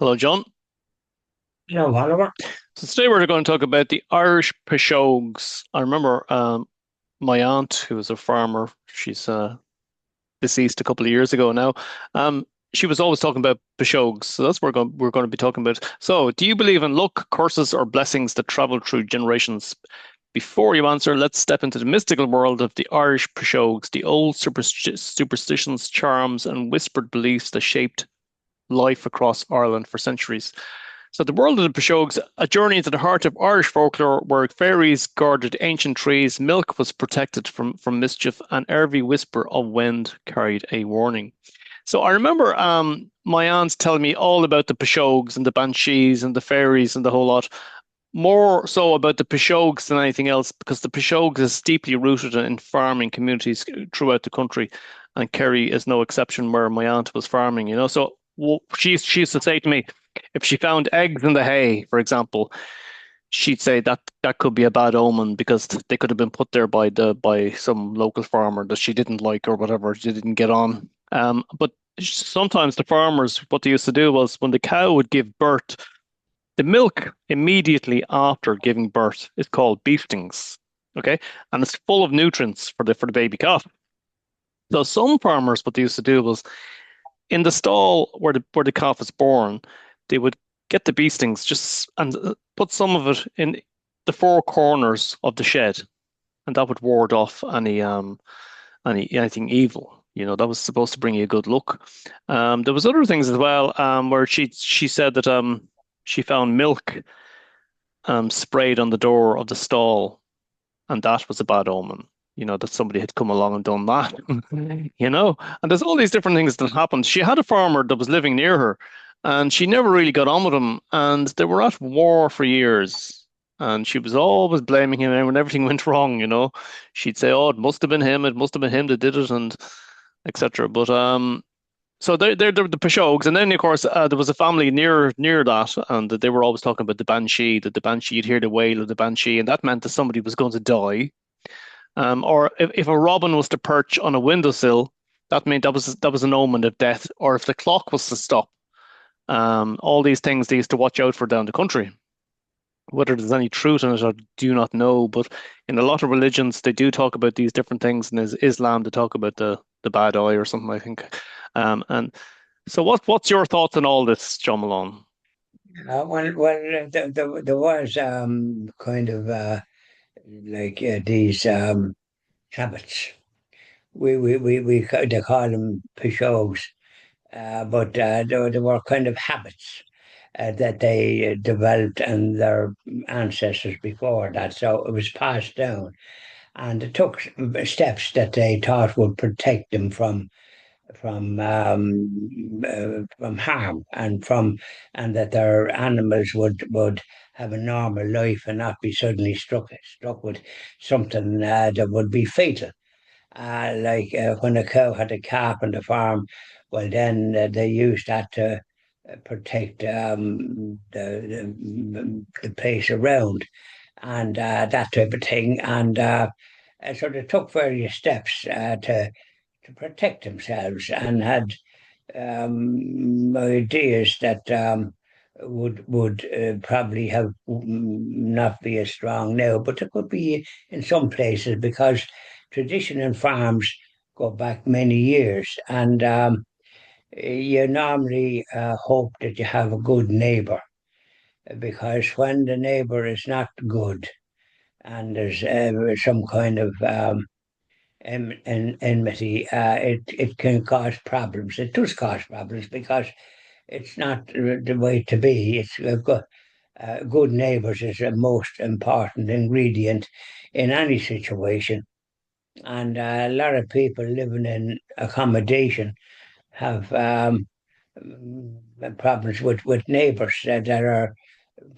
Hello, John. No, Oliver. So today we're going to talk about the Irish Piseogs. I remember my aunt, who was a farmer, she's deceased a couple of years ago now. She was always talking about Piseogs, so that's what we're going to be talking about. So, do you believe in luck, curses, or blessings that travel through generations? Before you answer, let's step into the mystical world of the Irish Piseogs, the old superstitions, charms, and whispered beliefs that shaped life across Ireland for centuries. So the world of the Piseogs, a journey into the heart of Irish folklore where fairies guarded ancient trees, milk was protected from mischief, and every whisper of wind carried a warning. So I remember my aunt telling me all about the Piseogs and the Banshees and the fairies and the whole lot. More so about the Piseogs than anything else, because the Piseogs is deeply rooted in farming communities throughout the country, and Kerry is no exception where my aunt was farming. So she used to say to me, if she found eggs in the hay, for example, she'd say that that could be a bad omen because they could have been put there by some local farmer that she didn't like or whatever. She didn't get on. But sometimes the farmers, what they used to do was when the cow would give birth, the milk immediately after giving birth is called beefsteaks. Okay, and it's full of nutrients for the baby calf. So some farmers, what they used to do was in the stall where the calf is born, they would get the beestings just and put some of it in the four corners of the shed, and that would ward off anything evil. That was supposed to bring you good luck. There was other things as well, where she said that she found milk sprayed on the door of the stall, and that was a bad omen. That somebody had come along and done that. And there's all these different things that happened. She had a farmer that was living near her, and she never really got on with him, and they were at war for years. And she was always blaming him when everything went wrong. She'd say, "Oh, it must have been him. It must have been him that did it," and etc. But so they're the Piseogs, and then of course there was a family near that, and they were always talking about the Banshee. That the Banshee, you'd hear the wail of the Banshee, and that meant that somebody was going to die. Or if a robin was to perch on a windowsill, that meant that was an omen of death. Or if the clock was to stop, all these things they used to watch out for down the country. Whether there's any truth in it, I do not know. But in a lot of religions, they do talk about these different things. And in Islam, they talk about the bad eye or something, I think. And so, what's your thoughts on all this, John Malone? There was kind of like these habits. They call them Piseogs, but they were kind of habits that they developed and their ancestors before that. So it was passed down, and it took steps that they thought would protect them from harm and that their animals would have a normal life and not be suddenly struck with something that would be fatal. Like when a cow had a calf on the farm, well then they used that to protect the place around and that type of thing. And so they took various steps to protect themselves and had ideas that would probably have not be as strong now, but it could be in some places because tradition and farms go back many years, and you normally hope that you have a good neighbour because when the neighbour is not good and there's some kind of enmity, it can cause problems. It does cause problems because it's not the way to be. It's good neighbours is the most important ingredient in any situation. And a lot of people living in accommodation have problems with neighbours that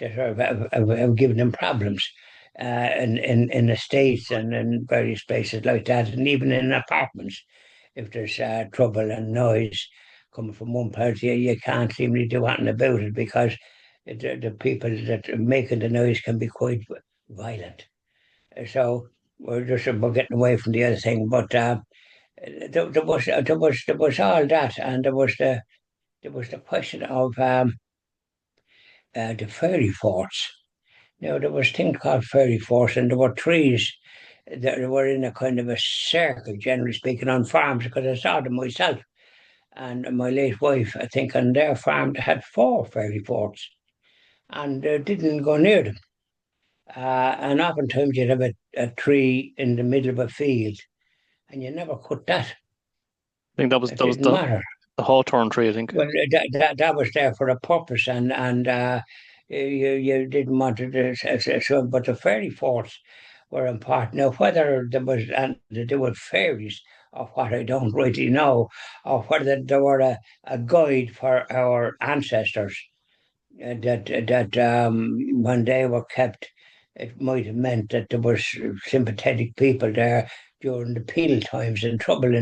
have given them problems in the States and in various places like that, and even in apartments. If there's trouble and noise coming from one part, you can't seem to do anything about it because the people that are making the noise can be quite violent. So we're getting away from the other thing, but there was all that, and there was the question of the fairy forts. Now there was things called fairy forts, and there were trees that were in a kind of a circle, generally speaking, on farms because I saw them myself. And my late wife, I think, on their farm, they had four fairy forts and didn't go near them. And oftentimes you'd have a tree in the middle of a field, and you never cut that. I think that was It that was didn't the matter. the hawthorn tree, I think. Well, that was there for a purpose, and you didn't want to do so. But the fairy forts were important. Now, whether there was anything to do with fairies or what, I don't really know, or whether they were a guide for our ancestors that when they were kept, it might have meant that there was sympathetic people there during the penal times and trouble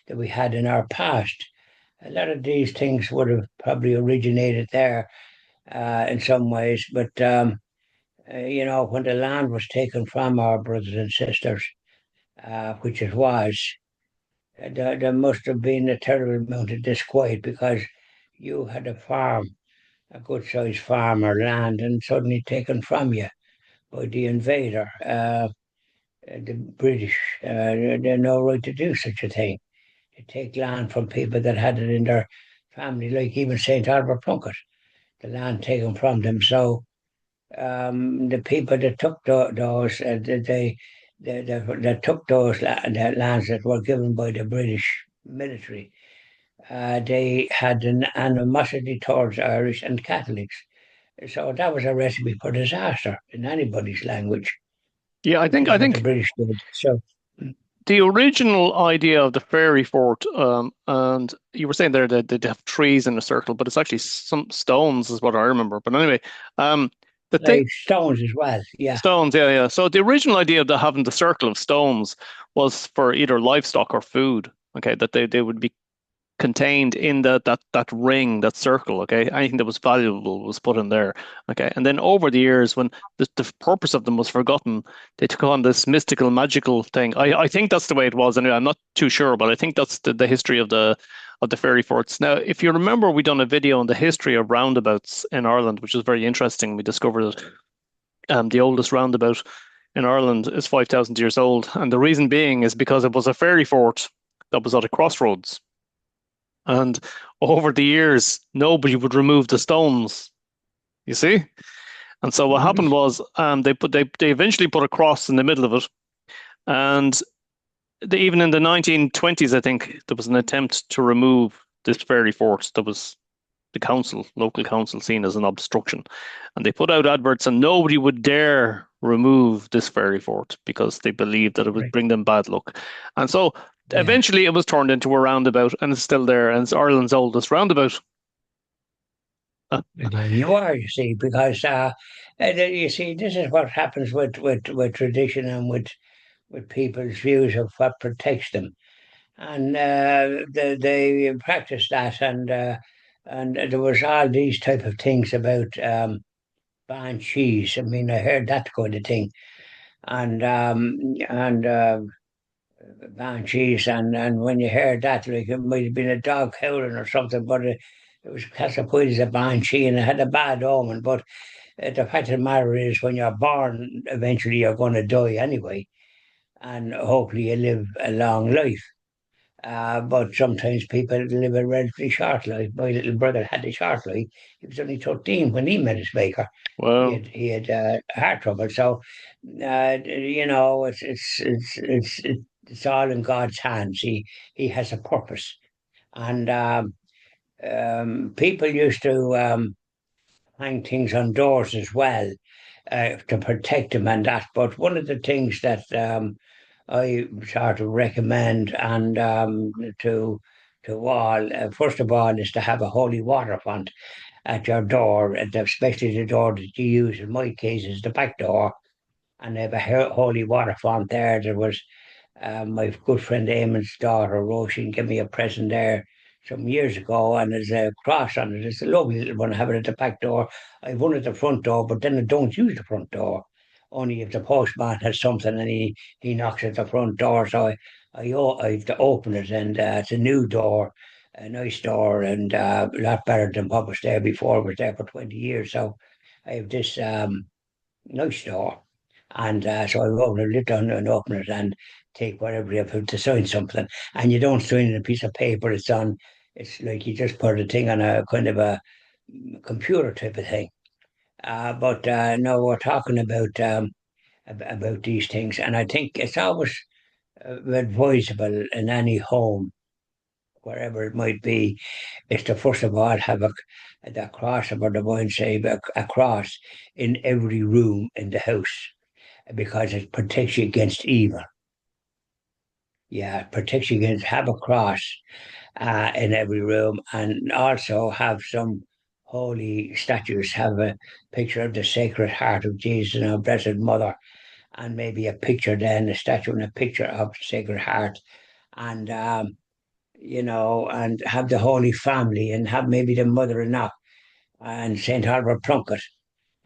that we had in our past. A lot of these things would have probably originated there in some ways, but when the land was taken from our brothers and sisters, which it was, there must have been a terrible amount of disquiet because you had a farm, a good sized farm or land, and suddenly taken from you by the invader. The British, they had no right to do such a thing. To take land from people that had it in their family, like even St. Albert Plunkett, the land taken from them. So the people that took those, they took those the lands that were given by the British military. They had an animosity towards Irish and Catholics. So that was a recipe for disaster in anybody's language, Yeah, I which think is I what the think British did. So, the original idea of the fairy fort, and you were saying there that they have trees in a circle, but it's actually some stones, is what I remember. But anyway, the thing, like stones as well. Yeah, stones, yeah, yeah. So the original idea of having the circle of stones was for either livestock or food. Okay, that they would be contained in that ring, that circle. Okay, anything that was valuable was put in there. Okay, and then over the years, when the purpose of them was forgotten, they took on this mystical, magical thing. I think that's the way it was. Anyway, I'm not too sure, but I think that's the history of the fairy forts. Now, if you remember, we done a video on the history of roundabouts in Ireland, which was very interesting. We discovered that the oldest roundabout in Ireland is 5,000 years old, and the reason being is because it was a fairy fort that was at a crossroads. And over the years, nobody would remove the stones, you see? And so what hmm happened was they eventually put a cross in the middle of it. And even in the 1920s, I think, there was an attempt to remove this fairy fort that was the council, local council, seen as an obstruction. And they put out adverts, and nobody would dare remove this fairy fort because they believed that it would right. bring them bad luck. And so Yeah. eventually it was turned into a roundabout, and it's still there, and it's Ireland's oldest roundabout. There you are, you see, because you see, this is what happens with tradition and with people's views of what protects them, and they practice that, and there was all these type of things about banshees. I mean, I heard that kind of thing, and banshees, and when you heard that, like it might have been a dog howling or something, but it was classified as a banshee and it had a bad omen. But the fact of the matter is, when you're born, eventually you're going to die anyway, and hopefully you live a long life. But sometimes people live a relatively short life. My little brother had a short life. He was only 13 when he met his maker. Wow. He had heart trouble. So, it's all in God's hands. He has a purpose, and people used to hang things on doors as well to protect them and that. But one of the things that I sort of recommend and to all, first of all, is to have a holy water font at your door, and especially the door that you use. In my case, is the back door, and they have a holy water font there. There was my good friend Eamon's daughter, Roisin, gave me a present there some years ago, and there's a cross on it. It's a lovely little one. I have it at the back door. I've one at the front door, but then I don't use the front door. Only if the postman has something and he knocks at the front door. So I have to open it, and it's a new door, a nice door, and a lot better than what was there before. It was there for 20 years. So I have this nice door, and so I open it, lift on and open it, and take whatever you have to sign something. And you don't sign it on a piece of paper; it's on. It's like you just put a thing on a kind of a computer type of thing. But no, we're talking about these things, and I think it's always advisable in any home, wherever it might be, is to first of all have the cross of our divine Savior, a cross in every room in the house because it protects you against evil. Yeah, it protects you against have a cross in every room, and also have some holy statues. Have a picture of the Sacred Heart of Jesus and our Blessed Mother, and maybe a picture then, a statue and a picture of the Sacred Heart, and and have the Holy Family, and have maybe the Mother-in-law and Saint Albert Plunkett.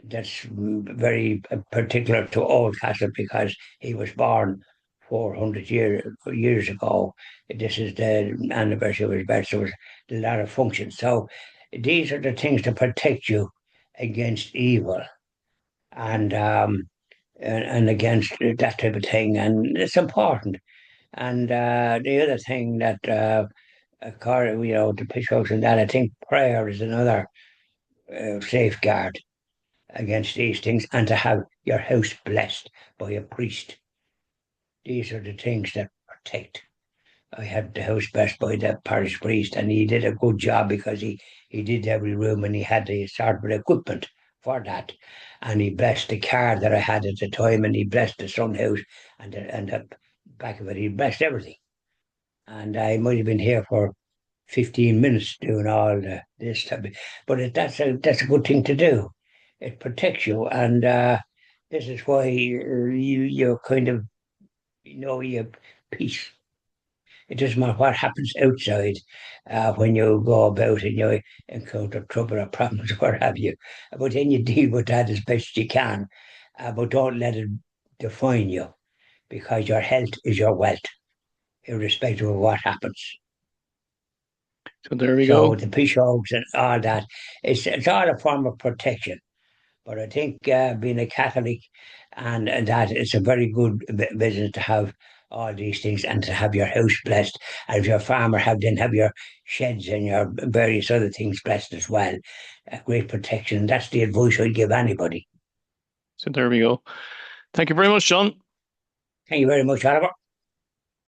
That's very particular to Old Castle because he was born 400 years ago. This is the anniversary of his birth, so there's a lot of functions. So these are the things to protect you against evil and and against that type of thing, and it's important. And the other thing that the Piseogs and that, I think prayer is another safeguard against these things, and to have your house blessed by a priest. These are the things that protect. I had the house blessed by the parish priest, and he did a good job because he did every room, and he had the sort of equipment for that. And he blessed the car that I had at the time, and he blessed the sun house and the back of it. He blessed everything. And I might have been here for 15 minutes doing all this stuff. But that's a good thing to do. It protects you, and this is why you kind of you have peace. It doesn't matter what happens outside when you go about and you encounter trouble or problems or what have you. But then you deal with that as best you can. But don't let it define you because your health is your wealth, irrespective of what happens. So there we So go. the Piseogs and all that, it's all a form of protection. But I think being a Catholic and that it's a very good business to have all these things and to have your house blessed. And if you're a farmer, have your sheds and your various other things blessed as well. A great protection. That's the advice I'd give anybody. So there we go. Thank you very much, John. Thank you very much, Oliver.